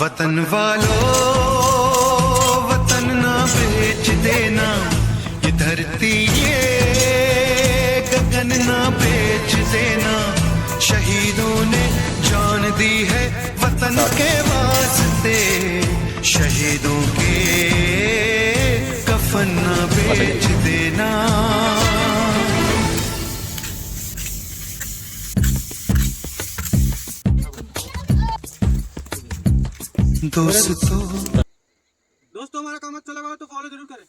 वतन वालों वतन ना बेच देना, ये धरती ये गगन ना बेच देना। शहीदों ने जान दी है वतन के वास्ते, शहीदों के कफन ना बेच देना। दोस्तों हमारा काम अच्छा लगा तो फॉलो जरूर करें।